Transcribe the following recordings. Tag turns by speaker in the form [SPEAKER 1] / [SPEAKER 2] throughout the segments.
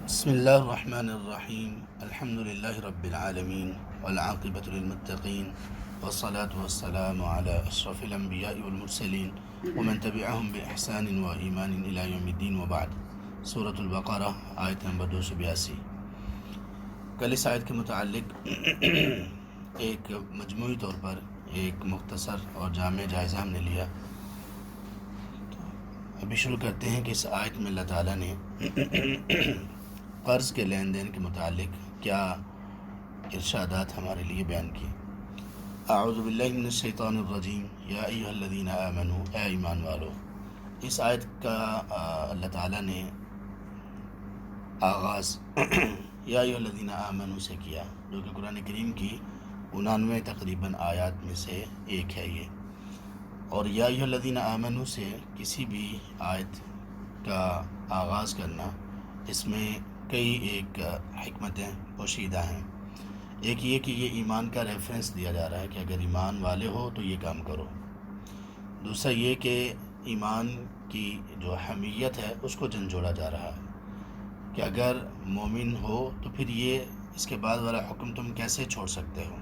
[SPEAKER 1] بسم اللہ الرحمن الرحیم الحمد للہ رب العالمین والعاقبۃ للمتقین والصلاة والسلام علی اشرف الانبیاء والمرسلین ومن تبعهم باحسان و ایمان الی یوم الدین وبعد۔ سورۃ البقرہ آیت نمبر 282۔ کل اس آیت کے متعلق ایک مجموعی طور پر ایک مختصر اور جامع جائزہ ہم نے لیا۔ ابھی شروع کرتے ہیں کہ اس آیت میں اللہ تعالیٰ نے قرض کے لین دین کے متعلق کیا ارشادات ہمارے لیے بیان کیے۔ اعوذ باللہ من الشیطان الرجیم یا ایھا الذین آمنوا، اے ایمان والو۔ اس آیت کا اللہ تعالیٰ نے آغاز یا ایھا الذین آمنوا سے کیا، جو کہ قرآن کریم کی 99 تقریباً آیات میں سے ایک ہے یہ۔ اور یا ایھا الذین آمنوا سے کسی بھی آیت کا آغاز کرنا، اس میں کئی ایک حکمتیں پوشیدہ ہیں۔ ایک یہ کہ یہ ایمان کا ریفرنس دیا جا رہا ہے کہ اگر ایمان والے ہو تو یہ کام کرو۔ دوسرا یہ کہ ایمان کی جو حمیت ہے اس کو جھنجھوڑا جا رہا ہے کہ اگر مومن ہو تو پھر یہ اس کے بعد والا حکم تم کیسے چھوڑ سکتے ہو۔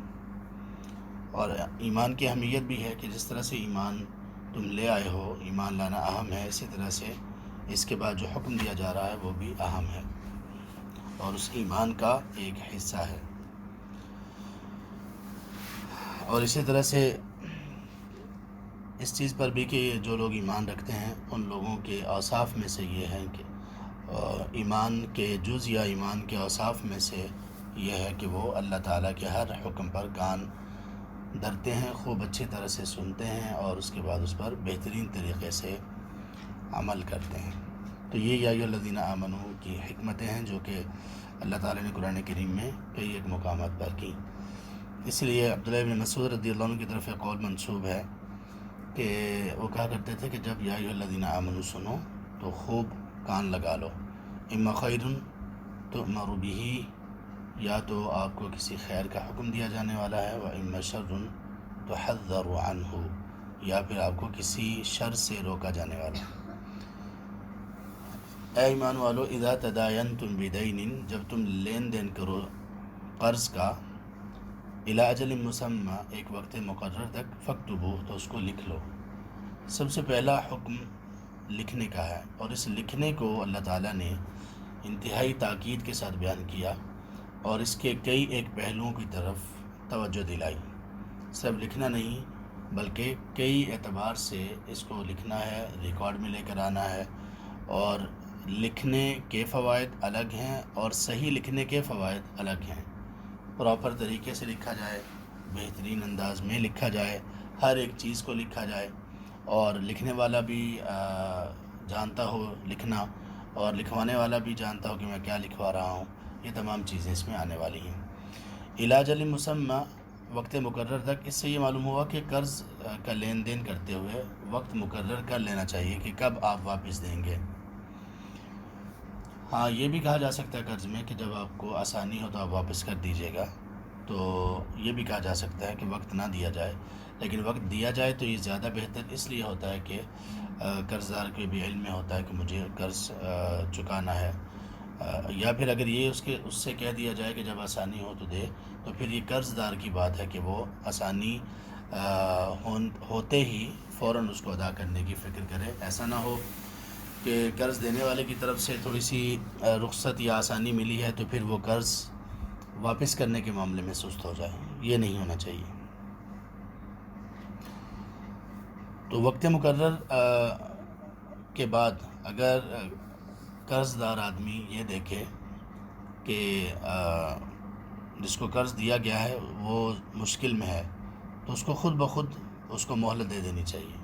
[SPEAKER 1] اور ایمان کی اہمیت بھی ہے کہ جس طرح سے ایمان تم لے آئے ہو، ایمان لانا اہم ہے، اسی طرح سے اس کے بعد جو حکم دیا جا رہا ہے وہ بھی اہم ہے اور اس ایمان کا ایک حصہ ہے۔ اور اسی طرح سے اس چیز پر بھی کہ جو لوگ ایمان رکھتے ہیں ان لوگوں کے اوصاف میں سے یہ ہے کہ ایمان کے جز یا ایمان کے اوصاف میں سے یہ ہے کہ وہ اللہ تعالیٰ کے ہر حکم پر کان دھرتے ہیں، خوب اچھی طرح سے سنتے ہیں اور اس کے بعد اس پر بہترین طریقے سے عمل کرتے ہیں۔ تو یہ یا ایھا الذین آمنوا کی حکمتیں ہیں جو کہ اللہ تعالیٰ نے قرآن کریم میں کئی ایک مقامات پر کی۔ اس لیے عبداللہ ابن مسعود رضی اللہ عنہ کی طرف ایک قول منسوب ہے کہ وہ کہا کرتے تھے کہ جب یا ایھا الذین آمنوا سنو تو خوب کان لگا لو، اما خیر تؤمر بہ، یا تو آپ کو کسی خیر کا حکم دیا جانے والا ہے، و اما شر تحذر عنہ، یا پھر آپ کو کسی شر سے روکا جانے والا ہے۔ اے ایمان والو، اذا تداینتم بدین، جب تم لین دین کرو قرض کا، الی اجل مسمی، ایک وقت مقرر تک، فاکتبوہ، تو اس کو لکھ لو۔ سب سے پہلا حکم لکھنے کا ہے، اور اس لکھنے کو اللہ تعالیٰ نے انتہائی تاکید کے ساتھ بیان کیا اور اس کے کئی ایک پہلوؤں کی طرف توجہ دلائی۔ صرف لکھنا نہیں بلکہ کئی اعتبار سے اس کو لکھنا ہے، ریکارڈ میں لے کر آنا ہے، اور لکھنے کے فوائد الگ ہیں اور صحیح لکھنے کے فوائد الگ ہیں۔ پراپر طریقے سے لکھا جائے، بہترین انداز میں لکھا جائے، ہر ایک چیز کو لکھا جائے، اور لکھنے والا بھی جانتا ہو لکھنا اور لکھوانے والا بھی جانتا ہو کہ میں کیا لکھوا رہا ہوں۔ یہ تمام چیزیں اس میں آنے والی ہیں۔ الی اجل مسمی، وقت مقرر تک، اس سے یہ معلوم ہوا کہ قرض کا لین دین کرتے ہوئے وقت مقرر کر لینا چاہیے کہ کب آپ واپس دیں گے۔ ہاں، یہ بھی کہا جا سکتا ہے قرض میں کہ جب آپ کو آسانی ہو تو آپ واپس کر دیجیے گا، تو یہ بھی کہا جا سکتا ہے کہ وقت نہ دیا جائے، لیکن وقت دیا جائے تو یہ زیادہ بہتر اس لیے ہوتا ہے کہ قرض دار کے بھی علم میں ہوتا ہے کہ مجھے قرض چکانا ہے، یا پھر اگر یہ اس سے کہہ دیا جائے کہ جب آسانی ہو تو دے، تو پھر یہ قرض دار کی بات ہے کہ وہ آسانی ہوتے ہی فوراً اس کو ادا کرنے کی فکر کرے۔ ایسا نہ ہو کہ قرض دینے والے کی طرف سے تھوڑی سی رخصت یا آسانی ملی ہے تو پھر وہ قرض واپس کرنے کے معاملے میں سست ہو جائے، یہ نہیں ہونا چاہیے۔ تو وقت مقرر کے بعد اگر قرض دار آدمی یہ دیکھے کہ جس کو قرض دیا گیا ہے وہ مشکل میں ہے، تو اس کو خود بخود اس کو مہلت دے دینی چاہیے۔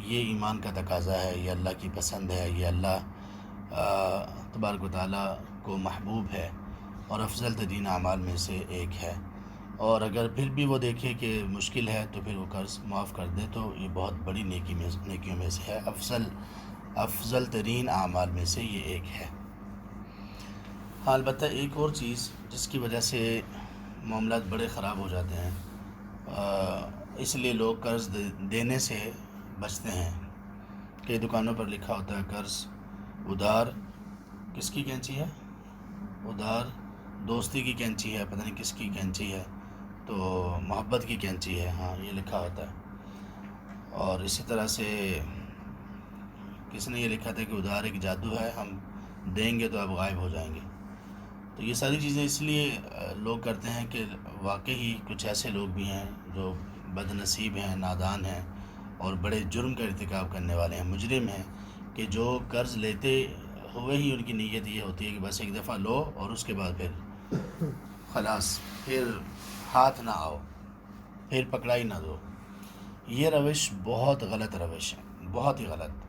[SPEAKER 1] یہ ایمان کا تقاضا ہے، یہ اللہ کی پسند ہے، یہ اللہ تبارک و تعالیٰ کو محبوب ہے اور افضل ترین اعمال میں سے ایک ہے۔ اور اگر پھر بھی وہ دیکھے کہ مشکل ہے تو پھر وہ قرض معاف کر دے، تو یہ بہت بڑی نیکیوں میں سے ہے، افضل ترین اعمال میں سے یہ ایک ہے۔ ہاں، البتہ ایک اور چیز جس کی وجہ سے معاملات بڑے خراب ہو جاتے ہیں، اس لیے لوگ قرض دینے سے بچتے ہیں۔ کئی دکانوں پر لکھا ہوتا ہے قرض ادھار کس کی کینچی ہے؟ ادھر دوستی کی کینچی ہے، پتہ نہیں کس کی کینچی ہے، تو محبت کی کینچی ہے، ہاں یہ لکھا ہوتا ہے۔ اور اسی طرح سے کس نے یہ لکھا تھا کہ ادھار ایک جادو ہے، ہم دیں گے تو آپ غائب ہو جائیں گے۔ تو یہ ساری چیزیں اس لیے لوگ کرتے ہیں کہ واقعی کچھ ایسے لوگ بھی ہیں جو بد نصیب ہیں، نادان ہیں اور بڑے جرم کا ارتکاب کرنے والے ہیں، مجرم ہیں، کہ جو قرض لیتے ہوئے ہی ان کی نیت یہ ہوتی ہے کہ بس ایک دفعہ لو اور اس کے بعد پھر خلاص، پھر ہاتھ نہ آؤ، پھر پکڑائی نہ دو۔ یہ روش بہت غلط روش ہے، بہت ہی غلط،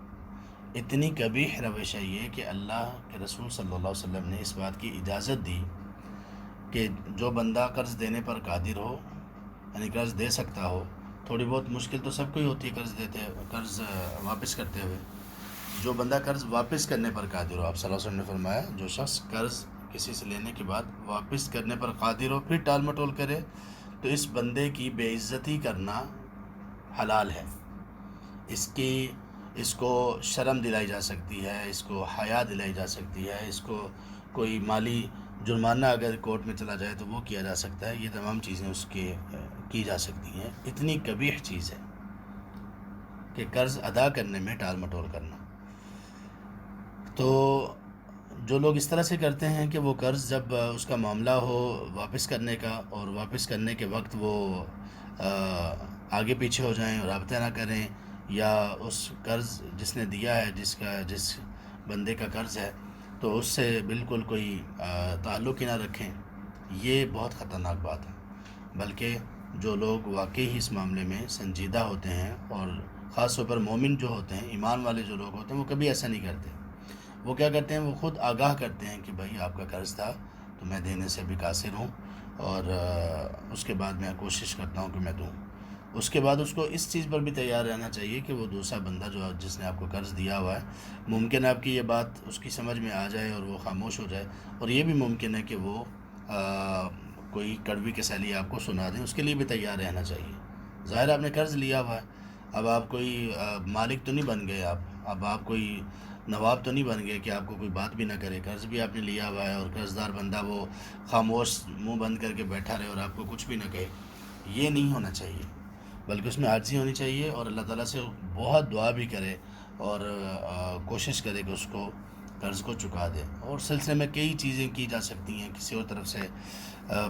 [SPEAKER 1] اتنی قبیح روش ہے یہ کہ اللہ کے رسول صلی اللہ علیہ وسلم نے اس بات کی اجازت دی کہ جو بندہ قرض دینے پر قادر ہو، یعنی قرض دے سکتا ہو، تھوڑی بہت مشکل تو سب کو ہی ہوتی ہے قرض واپس کرتے ہوئے، جو بندہ قرض واپس کرنے پر قادر ہو، آپ صلی اللہ علیہ وسلم نے فرمایا جو شخص قرض کسی سے لینے کے بعد واپس کرنے پر قادر ہو پھر ٹال مٹول کرے تو اس بندے کی بے عزتی کرنا حلال ہے، اس کو شرم دلائی جا سکتی ہے، اس کو حیا دلائی جا سکتی ہے، اس کو کوئی مالی جرمانہ اگر کورٹ میں چلا جائے تو وہ کیا جا سکتا ہے، یہ تمام چیزیں اس کے کی جا سکتی ہیں۔ اتنی قبیح چیز ہے کہ قرض ادا کرنے میں ٹال مٹول کرنا۔ تو جو لوگ اس طرح سے کرتے ہیں کہ وہ قرض جب اس کا معاملہ ہو واپس کرنے کا اور واپس کرنے کے وقت وہ آگے پیچھے ہو جائیں، رابطہ نہ کریں، یا اس قرض جس نے دیا ہے، جس بندے کا قرض ہے تو اس سے بالکل کوئی تعلق ہی نہ رکھیں، یہ بہت خطرناک بات ہے۔ بلکہ جو لوگ واقعی اس معاملے میں سنجیدہ ہوتے ہیں اور خاص طور پر مومن جو ہوتے ہیں، ایمان والے جو لوگ ہوتے ہیں، وہ کبھی ایسا نہیں کرتے۔ وہ کیا کرتے ہیں، وہ خود آگاہ کرتے ہیں کہ بھائی آپ کا قرض تھا تو میں دینے سے بھی قاصر ہوں، اور اس کے بعد میں کوشش کرتا ہوں کہ میں دوں۔ اس کے بعد اس کو اس چیز پر بھی تیار رہنا چاہیے کہ وہ دوسرا بندہ جس نے آپ کو قرض دیا ہوا ہے، ممکن ہے آپ کی یہ بات اس کی سمجھ میں آ جائے اور وہ خاموش ہو جائے، اور یہ بھی ممکن ہے کہ وہ کوئی کڑوی کسیلی آپ کو سنا دیں، اس کے لیے بھی تیار رہنا چاہیے۔ ظاہر آپ نے قرض لیا ہوا ہے، اب آپ کوئی مالک تو نہیں بن گئے، اب آپ کوئی نواب تو نہیں بن گئے کہ آپ کو کوئی بات بھی نہ کرے۔ قرض بھی آپ نے لیا ہوا ہے اور قرض دار بندہ وہ خاموش منہ بند کر کے بیٹھا رہے اور آپ کو کچھ بھی نہ کہے، یہ نہیں ہونا چاہیے، بلکہ اس میں عاجزی ہونی چاہیے اور اللہ تعالیٰ سے بہت دعا بھی کرے اور کوشش کرے کہ اس کو قرض کو چکا دے۔ اور سلسلے میں کئی چیزیں کی جا سکتی ہیں، کسی اور طرف سے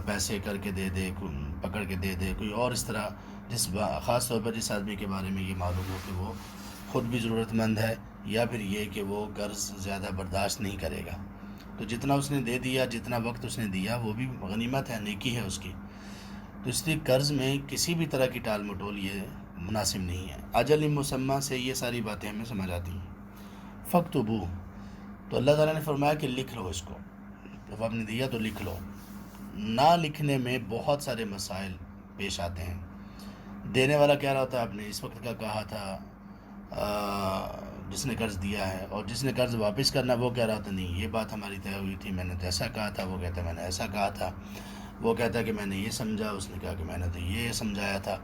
[SPEAKER 1] پیسے کر کے دے دے، پکڑ کے دے دے، کوئی اور اس طرح خاص طور پر جس آدمی کے بارے میں یہ معلوم ہو کہ وہ خود بھی ضرورت مند ہے، یا پھر یہ کہ وہ قرض زیادہ برداشت نہیں کرے گا، تو جتنا اس نے دے دیا، جتنا وقت اس نے دیا، وہ بھی غنیمت ہے، نیکی ہے اس کی۔ تو اس لیے قرض میں کسی بھی طرح کی ٹال مٹول یہ مناسب نہیں ہے۔ اجل مسمہ سے یہ ساری باتیں ہمیں سمجھ آتی ہیں۔ فَاكْتُبُوهُ، تو اللہ تعالیٰ نے فرمایا کہ لکھ لو اس کو، جب آپ نے دیا تو لکھ لو۔ نہ لکھنے میں بہت سارے مسائل پیش آتے ہیں۔ دینے والا کہہ رہا ہوتا ہے آپ نے اس وقت کا کہا تھا جس نے قرض دیا ہے، اور جس نے قرض واپس کرنا وہ کہہ رہا ہوتا نہیں یہ بات ہماری طے ہوئی تھی، میں نے تو ایسا کہا تھا، وہ کہتا ہے میں نے ایسا کہا تھا، وہ کہتا ہے کہ میں نے یہ سمجھا، اس نے کہا کہ میں نے تو یہ سمجھایا تھا۔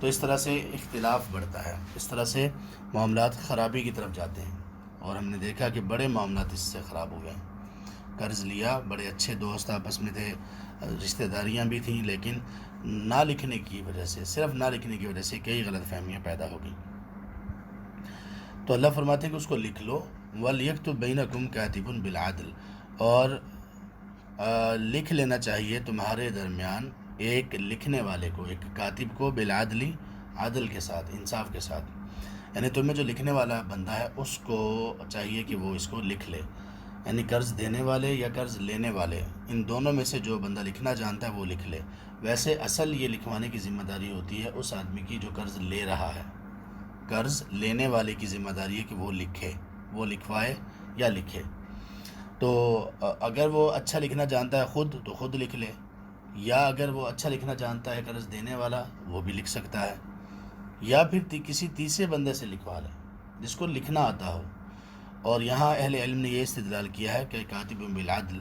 [SPEAKER 1] تو اس طرح سے اختلاف بڑھتا ہے، اس طرح سے معاملات خرابی کی طرف جاتے ہیں، اور ہم نے دیکھا کہ بڑے معاملات اس سے خراب ہو گئے ہیں۔ قرض لیا، بڑے اچھے دوست آپس میں تھے، رشتہ داریاں بھی تھیں، لیکن نہ لکھنے کی وجہ سے، صرف نہ لکھنے کی وجہ سے کئی غلط فہمیاں پیدا ہو گئیں۔ تو اللہ فرماتے ہیں کہ اس کو لکھ لو، وَلْيَكْتُبْ بَيْنَكُمْ كَاتِبٌ بِالْعَدْلِ، اور لکھ لینا چاہیے تمہارے درمیان ایک لکھنے والے کو، ایک کاتب کو، بالعدل، عدل کے ساتھ، انصاف کے ساتھ، یعنی تمہیں جو لکھنے والا بندہ ہے اس کو چاہیے کہ وہ اس کو لکھ لے، یعنی قرض دینے والے یا قرض لینے والے، ان دونوں میں سے جو بندہ لکھنا جانتا ہے وہ لکھ لے۔ ویسے اصل یہ لکھوانے کی ذمہ داری ہوتی ہے اس آدمی کی جو قرض لے رہا ہے، قرض لینے والے کی ذمہ داری ہے کہ وہ لکھے، وہ لکھوائے یا لکھے۔ تو اگر وہ اچھا لکھنا جانتا ہے خود تو خود لکھ لے، یا اگر وہ اچھا لکھنا جانتا ہے قرض دینے والا وہ بھی لکھ سکتا ہے، یا پھر کسی تیسرے بندے سے لکھوا لے جس کو لکھنا آتا ہو۔ اور یہاں اہل علم نے یہ استدلال کیا ہے کہ کاتب بالعدل،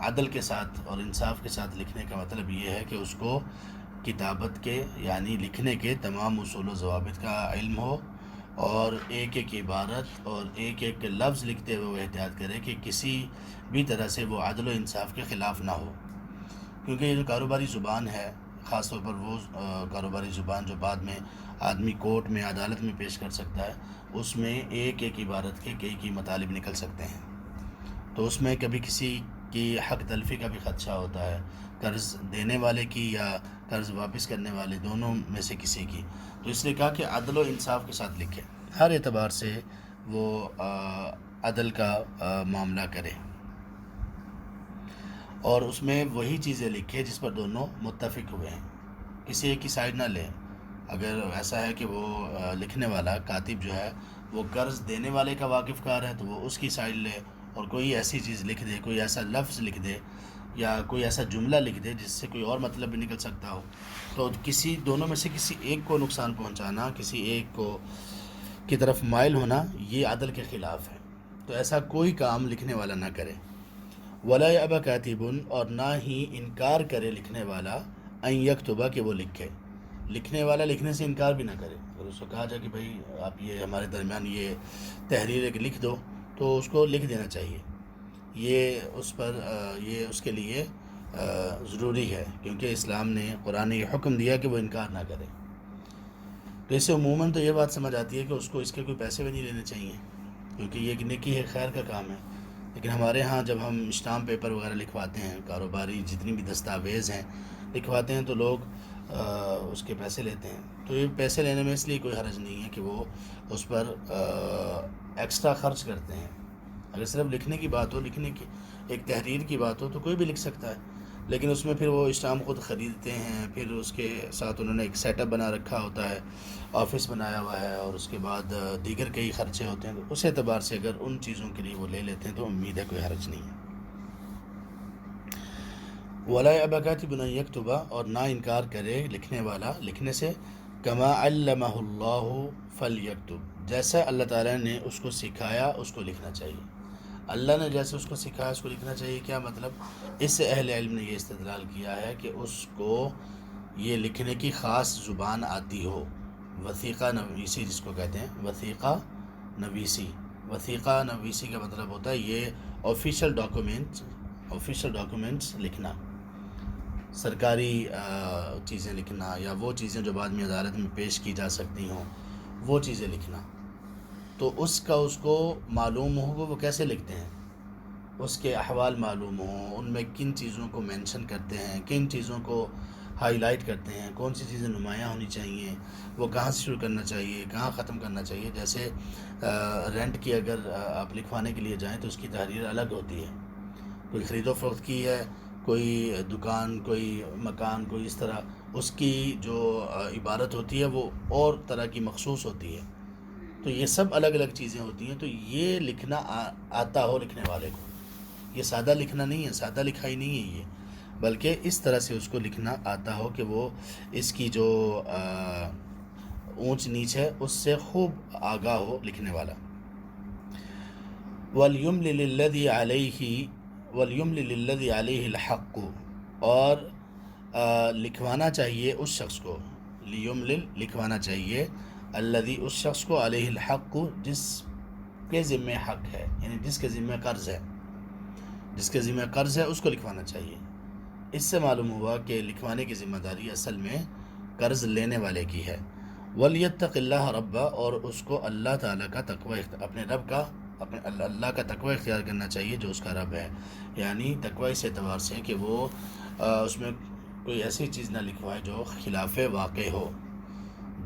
[SPEAKER 1] عدل کے ساتھ اور انصاف کے ساتھ لکھنے کا مطلب یہ ہے کہ اس کو کتابت کے، یعنی لکھنے کے تمام اصول و ضوابط کا علم ہو، اور ایک ایک عبارت اور ایک ایک لفظ لکھتے ہوئے وہ احتیاط کرے کہ کسی بھی طرح سے وہ عدل و انصاف کے خلاف نہ ہو، کیونکہ یہ جو کاروباری زبان ہے، خاص طور پر وہ کاروباری زبان جو بعد میں آدمی کورٹ میں عدالت میں پیش کر سکتا ہے، اس میں ایک ایک عبارت کے کئی مطالب نکل سکتے ہیں، تو اس میں کبھی کسی کی حق تلفی کا بھی خدشہ ہوتا ہے، قرض دینے والے کی یا قرض واپس کرنے والے، دونوں میں سے کسی کی، تو اس نے کہا کہ عدل و انصاف کے ساتھ لکھے، ہر اعتبار سے وہ عدل کا معاملہ کرے، اور اس میں وہی چیزیں لکھے جس پر دونوں متفق ہوئے ہیں، کسی ایک کی سائڈ نہ لے۔ اگر ایسا ہے کہ وہ لکھنے والا کاتب جو ہے وہ قرض دینے والے کا واقف کار ہے تو وہ اس کی سائڈ لے، اور کوئی ایسی چیز لکھ دے، کوئی ایسا لفظ لکھ دے یا کوئی ایسا جملہ لکھ دے جس سے کوئی اور مطلب بھی نکل سکتا ہو، تو کسی دونوں میں سے کسی ایک کو نقصان پہنچانا، کسی ایک کو کی طرف مائل ہونا، یہ عدل کے خلاف ہے، تو ایسا کوئی کام لکھنے والا نہ کرے۔ ولا یأبی کاتب، اور نہ ہی انکار کرے لکھنے والا، ان یکتبہ، کہ وہ لکھے، لکھنے والا لکھنے سے انکار بھی نہ کرے، اگر اس کو کہا جائے کہ بھائی آپ یہ ہمارے درمیان یہ تحریر ایک لکھ دو تو اس کو لکھ دینا چاہیے، یہ اس پر یہ اس کے لیے ضروری ہے، کیونکہ اسلام نے قرآن نے یہ حکم دیا کہ وہ انکار نہ کرے۔ تو اس سے عموماً تو یہ بات سمجھ آتی ہے کہ اس کو اس کے کوئی پیسے بھی نہیں لینے چاہیے، کیونکہ یہ ایک نیکی ہے، خیر کا کام ہے، لیکن ہمارے ہاں جب ہم اسٹامپ پیپر وغیرہ لکھواتے ہیں، کاروباری جتنی بھی دستاویز ہیں لکھواتے ہیں، تو لوگ اس کے پیسے لیتے ہیں، تو یہ پیسے لینے میں اس لیے کوئی حرج نہیں ہے کہ وہ اس پر ایکسٹرا خرچ کرتے ہیں۔ اگر صرف لکھنے کی بات ہو، لکھنے کی ایک تحریر کی بات ہو تو کوئی بھی لکھ سکتا ہے، لیکن اس میں پھر وہ اسٹامپ خود خریدتے ہیں، پھر اس کے ساتھ انہوں نے ایک سیٹ اپ بنا رکھا ہوتا ہے، آفس بنایا ہوا ہے، اور اس کے بعد دیگر کئی خرچے ہوتے ہیں، تو اس اعتبار سے اگر ان چیزوں کے لیے وہ لے لیتے ہیں تو امید ہے کوئی حرج نہیں ہے۔ ولا یأبی کاتب ان یکتب، اور نہ انکار کرے لکھنے والا لکھنے سے، کما علمہ اللہ فلیکتب، جیسا اللہ تعالیٰ نے اس کو سکھایا اس کو لکھنا چاہیے، اللہ نے جیسے اس کو سکھایا اس کو لکھنا چاہیے۔ کیا مطلب؟ اس سے اہل علم نے یہ استدلال کیا ہے کہ اس کو یہ لکھنے کی خاص زبان آتی ہو، وثیقہ نویسی جس کو کہتے ہیں، وثیقہ نویسی، وثیقہ نویسی کا مطلب ہوتا ہے یہ آفیشیل ڈاکومنٹس لکھنا، سرکاری چیزیں لکھنا، یا وہ چیزیں جو بعد میں عدالت میں پیش کی جا سکتی ہوں وہ چیزیں لکھنا، تو اس کو معلوم ہو کہ وہ کیسے لکھتے ہیں، اس کے احوال معلوم ہوں، ان میں کن چیزوں کو مینشن کرتے ہیں، کن چیزوں کو ہائی لائٹ کرتے ہیں، کون سی چیزیں نمایاں ہونی چاہیے، وہ کہاں سے شروع کرنا چاہیے، کہاں ختم کرنا چاہیے۔ جیسے رینٹ کی اگر آپ لکھوانے کے لیے جائیں تو اس کی تحریر الگ ہوتی ہے، کوئی خرید و فروخت کی ہے، کوئی دکان، کوئی مکان، کوئی اس طرح، اس کی جو عبارت ہوتی ہے وہ اور طرح کی مخصوص ہوتی ہے، تو یہ سب الگ الگ چیزیں ہوتی ہیں، تو یہ لکھنا آتا ہو لکھنے والے کو، یہ سادہ لکھنا نہیں ہے، سادہ لکھائی نہیں ہے یہ، بلکہ اس طرح سے اس کو لکھنا آتا ہو کہ وہ اس کی جو اونچ نیچ ہے اس سے خوب آگاہ ہو لکھنے والا۔ وَلْيُمْلِلِ الَّذِي عَلَيْهِ الْحَقُّ، اور لکھوانا چاہیے اس شخص کو، لیملل لکھوانا چاہیے، الذی اس شخص کو، علیہ الحق جس کے ذمہ حق ہے، یعنی جس کے ذمہ قرض ہے، جس کے ذمہ قرض ہے اس کو لکھوانا چاہیے۔ اس سے معلوم ہوا کہ لکھوانے کی ذمہ داری اصل میں قرض لینے والے کی ہے۔ وَلْيَتَّقِ اللَّهَ رَبَّ، اور اس کو اللہ تعالیٰ کا تقوی، اپنے رب کا، اپنے اللہ کا تقوی اختیار کرنا چاہیے جو اس کا رب ہے، یعنی تقوی اس اعتبار سے کہ وہ اس میں کوئی ایسی چیز نہ لکھوائے جو خلاف واقع ہو،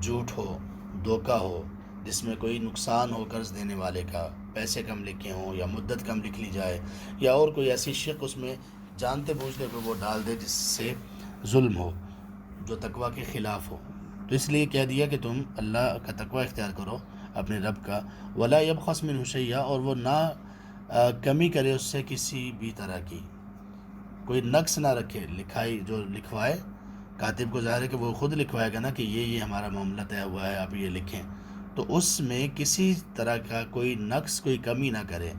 [SPEAKER 1] جھوٹ ہو، دھوکہ ہو، جس میں کوئی نقصان ہو قرض دینے والے کا، پیسے کم لکھے ہوں یا مدت کم لکھ لی جائے، یا اور کوئی ایسی شق اس میں جانتے بوجھتے ہوئے وہ ڈال دے جس سے ظلم ہو، جو تقوی کے خلاف ہو، تو اس لیے کہہ دیا کہ تم اللہ کا تقوی اختیار کرو اپنے رب کا۔ ولا یبخس منہ شیئا، اور وہ نہ کمی کرے اس سے کسی بھی طرح کی، کوئی نقص نہ رکھے، لکھائی جو لکھوائے کاتب کو ظاہر ہے کہ وہ خود لکھوائے گا نا کہ یہ ہمارا معاملہ طے ہوا ہے، آپ یہ لکھیں، تو اس میں کسی طرح کا کوئی نقص، کوئی کمی نہ کرے،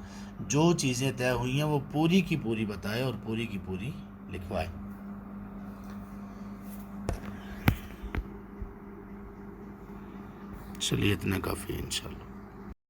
[SPEAKER 1] جو چیزیں طے ہوئی ہیں وہ پوری کی پوری بتائے اور پوری کی پوری لکھوائے۔ چلیے اتنا کافی ہے انشاءاللہ.